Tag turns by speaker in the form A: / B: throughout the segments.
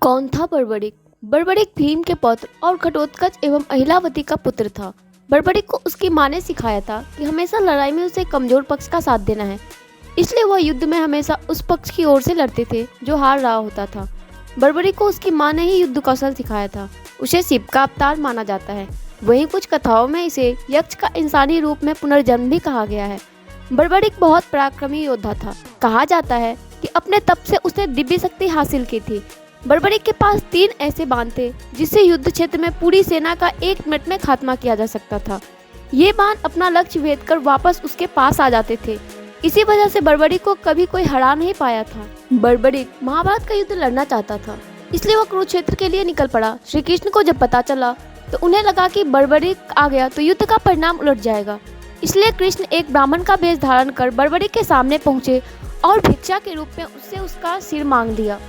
A: कौन था बर्बरिक? बर्बरिक भीम के पौत्र और घटोत्कच एवं अहिलावती का पुत्र था। बर्बरिक को उसकी माँ ने सिखाया था कि हमेशा लड़ाई में उसे कमजोर पक्ष का साथ देना है, इसलिए वह युद्ध में हमेशा उस पक्ष की ओर से लड़ते थे जो हार रहा होता था। बर्बरिक को उसकी माँ ने ही युद्ध कौशल सिखाया था। उसे शिव का अवतार माना जाता है। वहीं कुछ कथाओं में इसे यक्ष का इंसानी रूप में पुनर्जन्म भी कहा गया है। बर्बरिक बहुत पराक्रमी योद्धा था। कहा जाता है कि अपने तप से उसने दिव्य शक्ति हासिल की थी। बर्बरिक के पास 3 ऐसे बाण थे जिससे युद्ध क्षेत्र में पूरी सेना का 1 मिनट में खात्मा किया जा सकता था। ये बाण अपना लक्ष्य भेद कर वापस उसके पास आ जाते थे। इसी वजह से बर्बरिक को कभी कोई हरा नहीं पाया था। बर्बरिक महाभारत का युद्ध लड़ना चाहता था, इसलिए वह कुरुक्षेत्र के लिए निकल पड़ा। श्री कृष्ण को जब पता चला तो उन्हें लगा कि बर्बरिक आ गया तो युद्ध का परिणाम उलट जाएगा, इसलिए कृष्ण एक ब्राह्मण का वेश धारण कर बर्बरिक के सामने पहुंचे और भिक्षा के रूप में उससे उसका सिर मांग लिया।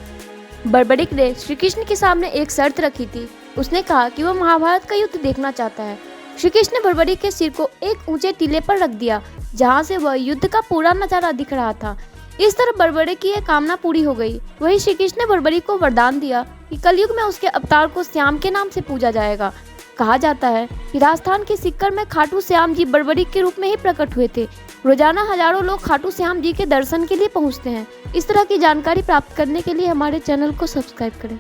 A: बर्बरिक ने श्री कृष्ण के सामने एक शर्त रखी थी। उसने कहा कि वह महाभारत का युद्ध देखना चाहता है। श्री कृष्ण ने बर्बरिक के सिर को एक ऊंचे टीले पर रख दिया, जहां से वह युद्ध का पूरा नजारा दिख रहा था। इस तरह बर्बरिक की यह कामना पूरी हो गई। वहीं श्री कृष्ण ने बर्बरिक को वरदान दिया कि कलयुग में उसके अवतार को श्याम के नाम से पूजा जाएगा। कहा जाता है कि राजस्थान के सीकर में खाटू श्याम जी बर्बरिक के रूप में ही प्रकट हुए थे। रोजाना हजारों लोग खाटू श्याम जी के दर्शन के लिए पहुंचते हैं। इस तरह की जानकारी प्राप्त करने के लिए हमारे चैनल को सब्सक्राइब करें।